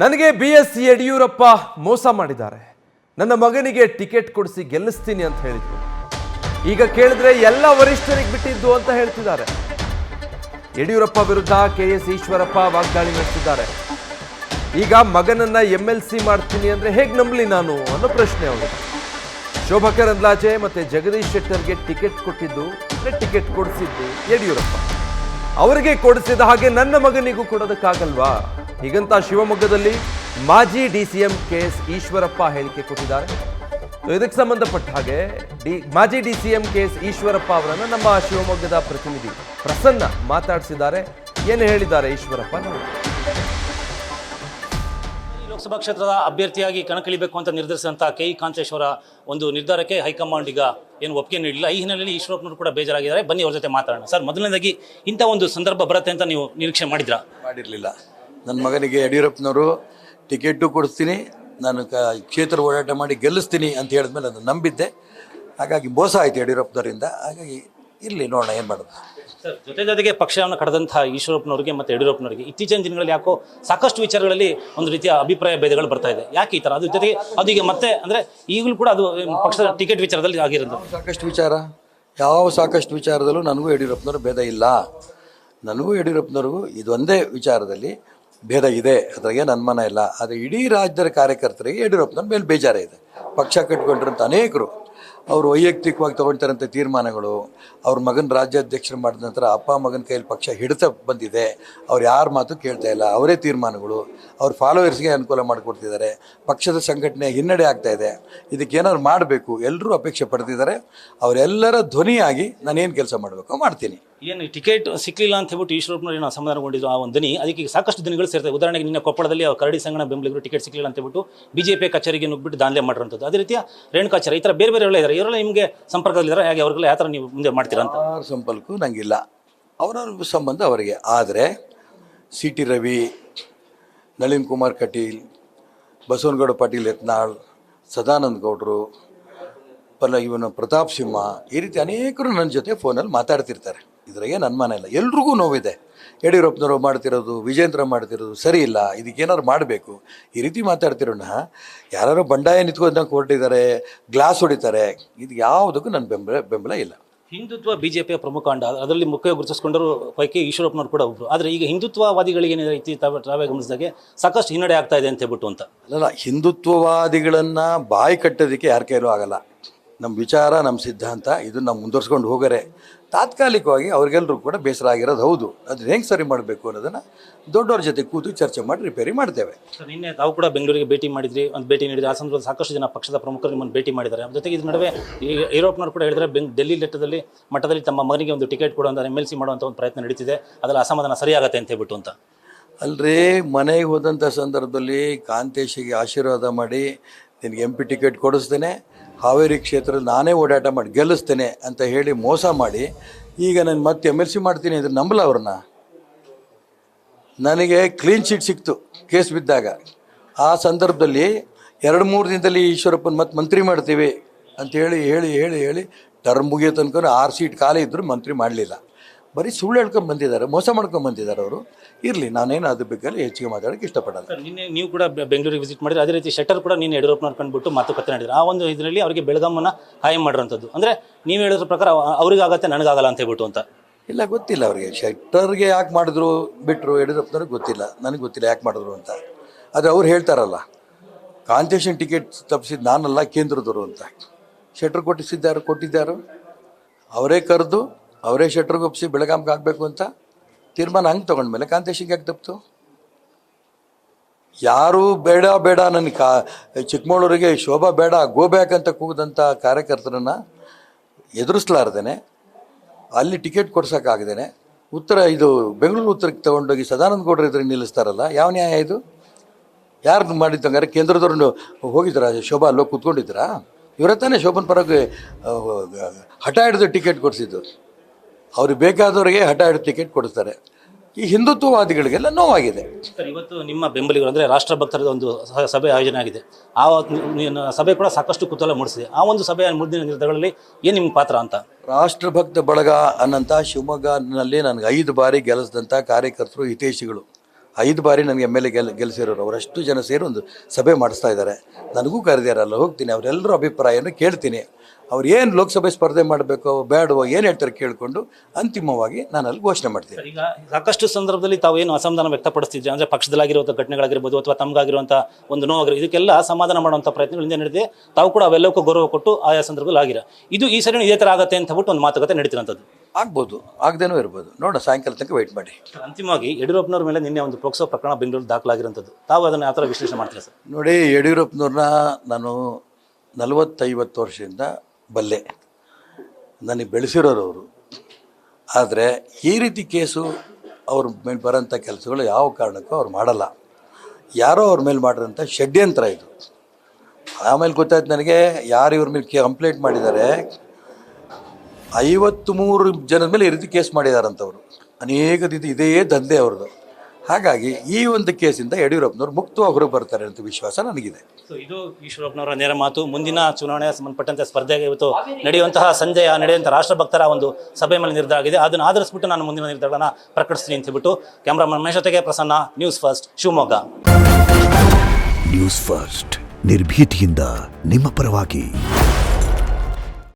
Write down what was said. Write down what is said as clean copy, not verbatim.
ನನಗೆ BS ಯಡಿಯೂರಪ್ಪ ಮೋಸ ಮಾಡಿದ್ದಾರೆ. ನನ್ನ ಮಗನಿಗೆ ಟಿಕೆಟ್ ಕೊಡಿಸಿ ಗೆಲ್ಲಿಸ್ತೀನಿ ಅಂತ ಹೇಳಿದ್ರು. ಈಗ ಕೇಳಿದ್ರೆ ಎಲ್ಲ ವರಿಷ್ಠರಿಗೆ ಬಿಟ್ಟಿದ್ದು ಅಂತ ಹೇಳ್ತಿದ್ದಾರೆ. ಯಡಿಯೂರಪ್ಪ ವಿರುದ್ಧ KS ಈಶ್ವರಪ್ಪ ವಾಗ್ದಾಳಿ ನಡೆಸಿದ್ದಾರೆ. ಈಗ ಮಗನನ್ನ MLC ಮಾಡ್ತೀನಿ ಅಂದ್ರೆ ಹೇಗೆ ನಂಬಲಿ ನಾನು ಅನ್ನೋ ಪ್ರಶ್ನೆ ಅವರು. ಶೋಭಾ ಕರಂದ್ಲಾಜೆ ಮತ್ತೆ ಜಗದೀಶ್ ಶೆಟ್ಟರ್ಗೆ ಟಿಕೆಟ್ ಕೊಟ್ಟಿದ್ದು ಟಿಕೆಟ್ ಕೊಡಿಸಿದ್ದು ಯಡಿಯೂರಪ್ಪ. ಅವರಿಗೆ ಕೊಡಿಸಿದ ಹಾಗೆ ನನ್ನ ಮಗನಿಗೂ ಕೊಡೋದಕ್ಕಾಗಲ್ವಾ? ಹೀಗಂತ ಶಿವಮೊಗ್ಗದಲ್ಲಿ ಮಾಜಿ DCM KS ಈಶ್ವರಪ್ಪ ಹೇಳಿಕೆ ಕೊಟ್ಟಿದ್ದಾರೆ. ಇದಕ್ಕೆ ಸಂಬಂಧಪಟ್ಟ ಹಾಗೆ ಮಾಜಿ DCM KS ಈಶ್ವರಪ್ಪ ಅವರನ್ನು ನಮ್ಮ ಶಿವಮೊಗ್ಗದ ಪ್ರತಿನಿಧಿ ಪ್ರಸನ್ನ ಮಾತಾಡಿಸಿದ್ದಾರೆ. ಏನು ಹೇಳಿದ್ದಾರೆ ಈಶ್ವರಪ್ಪ ನೋಡಿ. ಲೋಕಸಭಾ ಕ್ಷೇತ್ರದ ಅಭ್ಯರ್ಥಿಯಾಗಿ ಕಣಕ್ಕಿಳಿಬೇಕು ಅಂತ ನಿರ್ಧರಿಸಿದಂಥ KE ಕಾಂತೇಶ್ ಅವರ ಒಂದು ನಿರ್ಧಾರಕ್ಕೆ ಹೈಕಮಾಂಡ್ ಈಗ ಏನು ಒಪ್ಪಿಗೆ ನೀಡಿಲ್ಲ. ಈ ಹಿನ್ನೆಲೆಯಲ್ಲಿ ಈಶ್ವರಪ್ಪನವರು ಕೂಡ ಬೇಜಾರಾಗಿದ್ದಾರೆ. ಬನ್ನಿ ಅವ್ರ ಜೊತೆ ಮಾತಾಡೋಣ. ಸರ್, ಮೊದಲನೇದಾಗಿ ಇಂಥ ಒಂದು ಸಂದರ್ಭ ಬರುತ್ತೆ ಅಂತ ನೀವು ನಿರೀಕ್ಷೆ ಮಾಡಿರಲಿಲ್ಲ. ನನ್ನ ಮಗನಿಗೆ ಯಡಿಯೂರಪ್ಪನವರು ಟಿಕೆಟು ಕೊಡಿಸ್ತೀನಿ, ನಾನು ಕ್ಷೇತ್ರ ಓಡಾಟ ಮಾಡಿ ಗೆಲ್ಲಿಸ್ತೀನಿ ಅಂತ ಹೇಳಿದ್ಮೇಲೆ ನಾನು ನಂಬಿದ್ದೆ. ಹಾಗಾಗಿ ಮೋಸ ಆಯಿತು ಯಡಿಯೂರಪ್ಪನವರಿಂದ. ಹಾಗಾಗಿ ಇರಲಿ, ನೋಡೋಣ ಏನು ಮಾಡೋದು. ಸರ್, ಜೊತೆಗೆ ಪಕ್ಷವನ್ನು ಕಳೆದಂತಹ ಈಶ್ವರಪ್ಪನವರಿಗೆ ಮತ್ತು ಯಡಿಯೂರಪ್ಪನವರಿಗೆ ಇತ್ತೀಚಿನ ದಿನಗಳಲ್ಲಿ ಯಾಕೋ ಸಾಕಷ್ಟು ವಿಚಾರಗಳಲ್ಲಿ ಒಂದು ರೀತಿಯ ಅಭಿಪ್ರಾಯ ಭೇದಗಳು ಬರ್ತಾ ಇದೆ. ಯಾಕೆ ಈ ಥರ? ಅದ್ರ ಜೊತೆಗೆ ಅದು ಈಗ ಮತ್ತೆ ಅಂದರೆ ಈಗಲೂ ಕೂಡ ಅದು ಪಕ್ಷದ ಟಿಕೆಟ್ ವಿಚಾರದಲ್ಲಿ ಆಗಿರೋದು ಸಾಕಷ್ಟು ವಿಚಾರದಲ್ಲೂ ನನಗೂ ಯಡಿಯೂರಪ್ಪನವರು ಭೇದ ಇಲ್ಲ. ನನಗೂ ಯಡಿಯೂರಪ್ಪನವ್ರಿಗೂ ಇದೊಂದೇ ವಿಚಾರದಲ್ಲಿ ಭೇದ ಇದೆ, ಅದ್ರಾಗೆ ನನ್ನ ಮನ ಇಲ್ಲ. ಆದರೆ ಇಡೀ ರಾಜ್ಯದ ಕಾರ್ಯಕರ್ತರಿಗೆ ಯಡಿಯೂರಪ್ಪನವ್ರ ಮೇಲೆ ಬೇಜಾರ ಇದೆ. ಪಕ್ಷ ಕಟ್ಕೊಂಡಿರೋಂಥ ಅನೇಕರು ಅವರು ವೈಯಕ್ತಿಕವಾಗಿ ತೊಗೊಳ್ತಾರಂಥ ತೀರ್ಮಾನಗಳು, ಅವ್ರ ಮಗನ ರಾಜ್ಯಾಧ್ಯಕ್ಷರು ಮಾಡಿದ ನಂತರ ಅಪ್ಪ ಮಗನ ಕೈಯಲ್ಲಿ ಪಕ್ಷ ಹಿಡಿತ ಬಂದಿದೆ. ಅವ್ರು ಯಾರ ಮಾತು ಕೇಳ್ತಾ ಇಲ್ಲ, ಅವರೇ ತೀರ್ಮಾನಗಳು, ಅವ್ರ ಫಾಲೋವರ್ಸ್ಗೆ ಅನುಕೂಲ ಮಾಡಿಕೊಡ್ತಿದ್ದಾರೆ. ಪಕ್ಷದ ಸಂಘಟನೆ ಹಿನ್ನಡೆ ಆಗ್ತಾ ಇದೆ. ಇದಕ್ಕೇನಾದ್ರು ಮಾಡಬೇಕು, ಎಲ್ಲರೂ ಅಪೇಕ್ಷೆ ಪಡ್ತಿದ್ದಾರೆ. ಅವರೆಲ್ಲರ ಧ್ವನಿಯಾಗಿ ನಾನೇನು ಕೆಲಸ ಮಾಡಬೇಕು ಮಾಡ್ತೀನಿ. ಏನು ಟಿಕೆಟ್ ಸಿಕ್ಕಲಿಲ್ಲ ಅಂತ ಹೇಳ್ಬಿಟ್ಟು ಈಶ್ವರಪ್ಪನವರು ಏನು ಅಸಮಾಧಾನಗೊಂಡಿದ್ರು ಆ ಒಂದು ಧ್ವನಿ, ಅದಕ್ಕೆ ಸಾಕಷ್ಟು ಧ್ವನಿಗಳು ಸೇರ್ತವೆ. ಉದಾಹರಣೆಗೆ ನಿನ್ನೆ ಕೊಪ್ಪಳದಲ್ಲಿ ಕರಡಿ ಸಂಘನ ಬೆಂಬಲಿಗರು ಟಿಕೆಟ್ ಸಿಕ್ಕಲಿಲ್ಲ ಅಂತ ಹೇಳ್ಬಿಟ್ಟು BJP ಕಚೇರಿಗೆ ನುಗ್ಬಿಟ್ಟು ದಾಂಧಲೆ ಮಾಡಿರೋಂಥದ್ದು. ಅದೇ ರೀತಿಯ ರೇಣುಕಾಚಾರ್ಯ, ಈ ಥರ ಬೇರೆ ಇದ್ದಾರೆ. ಇವರೆಲ್ಲ ನಿಮಗೆ ಸಂಪರ್ಕದಲ್ಲಿದ್ದಾರೆ. ಹಾಗೆ ಅವ್ರಿಗೆಲ್ಲ ಯಾವ ಥರ ನೀವು ಮುಂದೆ ಮಾಡ್ತೀರಾ ಅಂತ? ಯಾರ ಸಂಪರ್ಕವೂ ನನಗಿಲ್ಲ, ಅವರವ್ರ ಸಂಬಂಧ ಅವರಿಗೆ. ಆದರೆ CT ರವಿ, ನಳಿನ್ ಕುಮಾರ್ ಕಟೀಲ್, ಬಸವನಗೌಡ ಪಾಟೀಲ್ ಯತ್ನಾಳ್, ಸದಾನಂದ ಗೌಡರು, ಇವನು ಪ್ರತಾಪ್ ಸಿಂಹ, ಈ ರೀತಿ ಅನೇಕರು ನನ್ನ ಜೊತೆ ಫೋನಲ್ಲಿ ಮಾತಾಡ್ತಿರ್ತಾರೆ. ಇದ್ರಾಗೆ ನನ್ನ ಮನೆ ಇಲ್ಲ. ಎಲ್ರಿಗೂ ನೋವಿದೆ. ಯಡಿಯೂರಪ್ಪನವರು ಮಾಡ್ತಿರೋದು, ವಿಜೇಂದ್ರ ಮಾಡ್ತಿರೋದು ಸರಿ ಇಲ್ಲ, ಇದಕ್ಕೇನಾದ್ರು ಮಾಡಬೇಕು, ಈ ರೀತಿ ಮಾತಾಡ್ತಿರೋಣ. ಯಾರು ಬಂಡಾಯ ನಿಂತ್ಕೊಂಡಂಗೆ ಹೊರಟಿದ್ದಾರೆ, ಗ್ಲಾಸ್ ಹೊಡಿತಾರೆ. ಇದು ಯಾವುದಕ್ಕೂ ನನ್ನ ಬೆಂಬಲ ಇಲ್ಲ. ಹಿಂದುತ್ವ BJPಯ ಪ್ರಮುಖ ಅಂಡ, ಅದರಲ್ಲಿ ಮುಖ್ಯ ಗುರುತಿಸ್ಕೊಂಡರು ಪೈಕಿ ಈಶ್ವರಪ್ಪನವರು ಕೂಡ ಒಬ್ಬರು. ಆದರೆ ಈಗ ಹಿಂದುತ್ವವಾದಿಗಳಿಗೆ ಏನಿದೆ ತಾವೇ ಗಮನಿಸಿದಾಗೆ ಸಾಕಷ್ಟು ಹಿನ್ನಡೆ ಆಗ್ತಾ ಇದೆ ಅಂತ ಹೇಳ್ಬಿಟ್ಟು ಅಂತ. ಅಲ್ಲ, ಹಿಂದುತ್ವವಾದಿಗಳನ್ನು ಬಾಯಿ ಕಟ್ಟೋದಕ್ಕೆ ಯಾರ ಕೈಲೂ ಆಗಲ್ಲ. ನಮ್ಮ ವಿಚಾರ, ನಮ್ಮ ಸಿದ್ಧಾಂತ ಇದನ್ನು ನಾವು ಮುಂದುವರ್ಸ್ಕೊಂಡು ಹೋಗರೆ ತಾತ್ಕಾಲಿಕವಾಗಿ ಅವ್ರಿಗೆಲ್ಲರೂ ಕೂಡ ಬೇಸರ ಆಗಿರೋದು ಹೌದು. ಅದನ್ನ ಹೆಂಗೆ ಸರಿ ಮಾಡಬೇಕು ಅನ್ನೋದನ್ನು ದೊಡ್ಡವ್ರ ಜೊತೆ ಕೂತು ಚರ್ಚೆ ಮಾಡಿ ರಿಪೇರಿ ಮಾಡ್ತೇವೆ. ಸರ್, ನಿನ್ನೆ ತಾವು ಕೂಡ ಬೆಂಗಳೂರಿಗೆ ಭೇಟಿ ಮಾಡಿದ್ರಿ, ಒಂದು ಭೇಟಿ ನೀಡಿದ್ರೆ. ಆ ಸಂದರ್ಭದಲ್ಲಿ ಸಾಕಷ್ಟು ಜನ ಪಕ್ಷದ ಪ್ರಮುಖರು ನಿಮ್ಮನ್ನು ಭೇಟಿ ಮಾಡಿದ್ದಾರೆ. ಅದ್ರ ಜೊತೆಗೆ ಇದ್ರ ನಡುವೆ ಯಡಿಯೂರಪ್ಪನವರು ಕೂಡ ಹೇಳಿದರೆ ಡೆಲ್ಲಿ ಮಟ್ಟದಲ್ಲಿ ತಮ್ಮ ಮಗನಿಗೆ ಒಂದು ಟಿಕೆಟ್ ಕೊಡುವಂಥ MLC ಮಾಡುವಂಥ ಒಂದು ಪ್ರಯತ್ನ ನಡೀತಿದೆ, ಅದರ ಅಸಮಾಧಾನ ಸರಿಯಾಗತ್ತೆ ಅಂತ ಹೇಳ್ಬಿಟ್ಟು ಅಂತ. ಅಲ್ಲರೇ, ಮನೆಗೆ ಹೋದಂಥ ಸಂದರ್ಭದಲ್ಲಿ ಕಾಂತೇಶಿಗೆ ಆಶೀರ್ವಾದ ಮಾಡಿ ನಿನಗೆ MP ಟಿಕೆಟ್ ಕೊಡಿಸ್ತೇನೆ, ಹಾವೇರಿ ಕ್ಷೇತ್ರದಲ್ಲಿ ನಾನೇ ಓಡಾಟ ಮಾಡಿ ಗೆಲ್ಲಿಸ್ತೇನೆ ಅಂತ ಹೇಳಿ ಮೋಸ ಮಾಡಿ ಈಗ ನಾನು ಮತ್ತೆ MLC ಮಾಡ್ತೀನಿ ಅಂದರೆ ನಂಬಲ್ಲ ಅವ್ರನ್ನ. ನನಗೆ ಕ್ಲೀನ್ ಚಿಟ್ ಸಿಕ್ತು ಕೇಸ್ ಬಿದ್ದಾಗ. ಆ ಸಂದರ್ಭದಲ್ಲಿ 2-3 ದಿನದಲ್ಲಿ ಈಶ್ವರಪ್ಪನ ಮತ್ತೆ ಮಂತ್ರಿ ಮಾಡ್ತೀವಿ ಅಂತ ಹೇಳಿ ಟರ್ಮ್ ಮುಗಿಯೋ ತನಕ 6 ಸೀಟ್ ಖಾಲಿ ಇದ್ದರೂ ಮಂತ್ರಿ ಮಾಡಲಿಲ್ಲ. ಬರೀ ಸುಳ್ಳು ಹೇಳ್ಕೊಂಡು ಬಂದಿದ್ದಾರೆ, ಮೋಸ ಮಾಡ್ಕೊಂಡು ಬಂದಿದ್ದಾರೆ ಅವರು. ಇರಲಿ, ನಾನೇನು ಅದ್ರ ಬಗ್ಗೆ ಹೆಚ್ಚಿಗೆ ಮಾತಾಡೋಕ್ಕೆ ಇಷ್ಟಪಡಲ್ಲ. ನಿನ್ನೆ ನೀವು ಕೂಡ ಬೆಂಗಳೂರಿಗೆ ವಿಸಿಟ್ ಮಾಡಿದ್ರೆ, ಅದೇ ರೀತಿ ಶೆಟ್ಟರ್ ಕೂಡ ನೀನು ಯಡಿಯೂರಪ್ಪನವ್ರು ಕಂಡುಬಿಟ್ಟು ಮಾತುಕತೆ ನಡೆದ್ರು. ಆ ಒಂದು ಇದರಲ್ಲಿ ಅವರಿಗೆ ಬೆಳಗಾಮನ್ನು ಕಾಯಂ ಮಾಡಿರೋಂಥದ್ದು. ಅಂದರೆ ನೀವು ಹೇಳಿದ್ರ ಪ್ರಕಾರ ಅವ್ರಿಗಾಗತ್ತೆ, ನನಗಾಗಲ್ಲ ಅಂತ ಹೇಳ್ಬಿಟ್ಟು ಅಂತ. ಇಲ್ಲ, ಗೊತ್ತಿಲ್ಲ ಅವರಿಗೆ. ಶೆಟ್ಟರ್ಗೆ ಯಾಕೆ ಮಾಡಿದ್ರು ಬಿಟ್ಟರು ಯಡಿಯೂರಪ್ಪನವ್ರಿಗೆ ಗೊತ್ತಿಲ್ಲ, ನನಗೆ ಗೊತ್ತಿಲ್ಲ ಯಾಕೆ ಮಾಡಿದ್ರು ಅಂತ. ಆದರೆ ಅವ್ರು ಹೇಳ್ತಾರಲ್ಲ, ಕಾಂತೇಶನ್ ಟಿಕೆಟ್ ತಪ್ಪಿಸಿದ್ದು ನಾನಲ್ಲ ಕೇಂದ್ರದವರು ಅಂತ. ಶೆಟ್ಟರ್ ಕೊಟ್ಟಿದ್ದಾರು ಅವರೇ ಕರೆದು ಅವರೇ ಶೆಟ್ಟರ್ಗೆ ಒಪ್ಪಿಸಿ ಬೆಳಗಾಂಗೆ ಆಗಬೇಕು ಅಂತ ತೀರ್ಮಾನ ಹಂಗೆ ತೊಗೊಂಡ್ಮೇಲೆ ಕಾಂತೇಶಿಗೆ ಯಾಕೆ ತಪ್ಪಿತು? ಯಾರೂ ಬೇಡ ನನಗೆ ಚಿಕ್ಕಮಗಳೂರಿಗೆ ಶೋಭಾ ಬೇಡ, ಗೋ ಬ್ಯಾಕ್ ಅಂತ ಕೂಗಿದಂಥ ಕಾರ್ಯಕರ್ತರನ್ನು ಎದುರಿಸ್ಲಾರ್ದೇನೆ, ಅಲ್ಲಿ ಟಿಕೆಟ್ ಕೊಡ್ಸೋಕ್ಕಾಗ್ದೇನೆ ಇದು ಬೆಂಗಳೂರು ಉತ್ತರಕ್ಕೆ ತೊಗೊಂಡೋಗಿ ಸದಾನಂದ ಗೌಡರು ಎದುರಿಗೆ ನಿಲ್ಲಿಸ್ತಾರಲ್ಲ, ಯಾವ ನ್ಯಾಯ ಇದು? ಯಾರು ಮಾಡಿದ್ದಂಗಾರೆ? ಕೇಂದ್ರದವ್ರನ್ನು ಹೋಗಿದ್ದೀರಾ? ಶೋಭಾ ಅಲ್ಲೋಗಿ ಕೂತ್ಕೊಂಡಿದ್ದೀರಾ? ಇವರ ತಾನೇ ಶೋಭನ್ ಪರವಾಗಿ ಹಠ ಹಿಡಿದು ಟಿಕೆಟ್ ಕೊಡಿಸಿದ್ದು. ಅವ್ರಿಗೆ ಬೇಕಾದವರಿಗೆ ಹಠ ಹಿಡಿದು ಟಿಕೆಟ್ ಕೊಡಿಸ್ತಾರೆ. ಈ ಹಿಂದುತ್ವವಾದಿಗಳಿಗೆಲ್ಲ ನೋವಾಗಿದೆ. ಸರ್, ಇವತ್ತು ನಿಮ್ಮ ಬೆಂಬಲಿಗರು ಅಂದರೆ ರಾಷ್ಟ್ರಭಕ್ತರದ ಒಂದು ಸಭೆ ಆಯೋಜನೆ ಆಗಿದೆ. ಆ ಸಭೆ ಕೂಡ ಸಾಕಷ್ಟು ಕುತೂಹಲ ಮೂಡಿಸಿದೆ. ಆ ಒಂದು ಸಭೆಯ ಮುಂದಿನ ನಿರ್ಧಾರಗಳಲ್ಲಿ ಏನು ನಿಮ್ಮ ಪಾತ್ರ ಅಂತ? ರಾಷ್ಟ್ರಭಕ್ತ ಬಳಗ ಅನ್ನಂಥ ಶಿವಮೊಗ್ಗನಲ್ಲಿ ನನಗೆ 5 ಬಾರಿ ಗೆಲ್ಲಿಸಿದಂಥ ಕಾರ್ಯಕರ್ತರು, ಹಿತೈಷಿಗಳು 5 ಬಾರಿ ನನಗೆ MLA ಗೆಲ್ಲಿಸಿರೋರು ಅವರಷ್ಟು ಜನ ಸೇರಿ ಒಂದು ಸಭೆ ಮಾಡಿಸ್ತಾ ಇದ್ದಾರೆ. ನನಗೂ ಕರೆದಿರಲ್ಲ, ಹೋಗ್ತೀನಿ, ಅವರೆಲ್ಲರ ಅಭಿಪ್ರಾಯನೂ ಕೇಳ್ತೀನಿ. ಅವ್ರು ಏನು ಲೋಕಸಭೆ ಸ್ಪರ್ಧೆ ಮಾಡಬೇಕೋ ಬೇಡವೋ ಏನು ಹೇಳ್ತಾರೆ ಕೇಳಿಕೊಂಡು ಅಂತಿಮವಾಗಿ ನಾನು ಅಲ್ಲಿ ಘೋಷಣೆ ಮಾಡ್ತೀನಿ. ಈಗ ಸಾಕಷ್ಟು ಸಂದರ್ಭದಲ್ಲಿ ತಾವು ಏನು ಅಸಮಾಧಾನ ವ್ಯಕ್ತಪಡಿಸ್ತಿದ್ರಿ, ಅಂದರೆ ಪಕ್ಷದಲ್ಲಾಗಿರುವಂಥ ಘಟನೆಗಳಾಗಿರ್ಬೋದು ಅಥವಾ ತಮಗಾಗಿರುವಂಥ ಒಂದು ನೋವಾಗಿರೋ ಇದಕ್ಕೆಲ್ಲ ಸಮಾಧಾನ ಮಾಡುವಂಥ ಪ್ರಯತ್ನಗಳಿಂದ ನಡೆದಿದೆ. ತಾವು ಕೂಡ ಅವೆಲ್ಲಕ್ಕೂ ಗೌರವ ಕೊಟ್ಟು ಆಯಾ ಸಂದರ್ಭದಲ್ಲಿ ಆಗಿರ. ಈ ಸರಿ ಇದೇ ಥರ ಆಗುತ್ತೆ ಅಂತ ಹೇಳ್ಬಿಟ್ಟು ಒಂದು ಮಾತುಕತೆ ನಡೀತಿರೋಂಥದ್ದು. ಆಗ್ಬೋದು, ಆಗದೇನೂ ಇರ್ಬೋದು, ನೋಡೋಣ, ಸಾಯಂಕಾಲ ತನಕ ವೆಯ್ಟ್ ಮಾಡಿ. ಅಂತಿಮವಾಗಿ ಯಡಿಯೂರಪ್ಪನವ್ರ ಮೇಲೆ ನಿನ್ನೆ ಒಂದು ಪೋಕ್ಸೋ ಪ್ರಕರಣ ಬೆಂಗಳೂರು ದಾಖಲಾಗಿರೋಂಥದ್ದು, ತಾವು ಅದನ್ನು ಯಾವ ಥರ ವಿಶ್ಲೇಷಣೆ ಮಾಡ್ತೀರಾ ಸರ್? ನೋಡಿ, ಯಡಿಯೂರಪ್ಪನವ್ರನ್ನ ನಾನು 40-50 ವರ್ಷದಿಂದ ಬಲ್ಲೆ, ನನಗೆ ಬೆಳೆಸಿರೋರು ಅವರು. ಆದರೆ ಈ ರೀತಿ ಕೇಸು ಅವ್ರ ಮೇಲೆ ಬರೋಂಥ ಕೆಲಸಗಳು ಯಾವ ಕಾರಣಕ್ಕೂ ಅವ್ರು ಮಾಡಲ್ಲ. ಯಾರೋ ಅವ್ರ ಮೇಲೆ ಮಾಡಿರೋಂಥ ಷಡ್ಯಂತ್ರ ಇದು. ಆಮೇಲೆ ಗೊತ್ತಾಯ್ತು ನನಗೆ ಯಾರು ಇವ್ರ ಮೇಲೆ ಕಂಪ್ಲೇಂಟ್ ಮಾಡಿದ್ದಾರೆ, 53 ಜನದ ಮೇಲೆ ಈ ರೀತಿ ಕೇಸ್ ಮಾಡಿದಾರಂಥವ್ರು. ಅನೇಕ ರೀತಿ ಇದೇ ದಂಧೆ ಅವ್ರದ್ದು. ಹಾಗಾಗಿ ಈ ಒಂದು ಕೇಸಿಂದ ಯಡಿಯೂರಪ್ಪನವ್ರು ಮುಕ್ತವಾಗಿ ಹೊರಗೆ ಬರ್ತಾರೆ ಅಂತ ವಿಶ್ವಾಸ ನನಗಿದೆ. ಸೊ ಇದು ಈಶ್ವರಪ್ಪನವರ ನೇರ ಮಾತು. ಮುಂದಿನ ಚುನಾವಣೆಗೆ ಸಂಬಂಧಪಟ್ಟಂತೆ ಸ್ಪರ್ಧೆಗೆ ಇವತ್ತು ನಡೆಯುವಂತಹ ರಾಷ್ಟ್ರಭಕ್ತರ ಒಂದು ಸಭೆ ಮೇಲೆ ನಿರ್ಧಾರ ಆಗಿದೆ. ಅದನ್ನು ಆಧರಿಸಿಬಿಟ್ಟು ನಾನು ಮುಂದಿನ ನಿರ್ಧಾರಗಳನ್ನು ಪ್ರಕಟಿಸ್ತೀನಿ ಅಂತ ಹೇಳ್ಬಿಟ್ಟು ಕ್ಯಾಮ್ರಾಮನ್ ಮಹೇಶ್ ಜೊತೆಗೆ Prasanna, news first, Shivamogga. News first ನಿರ್ಭೀತಿಯಿಂದ ನಿಮ್ಮ ಪರವಾಗಿ.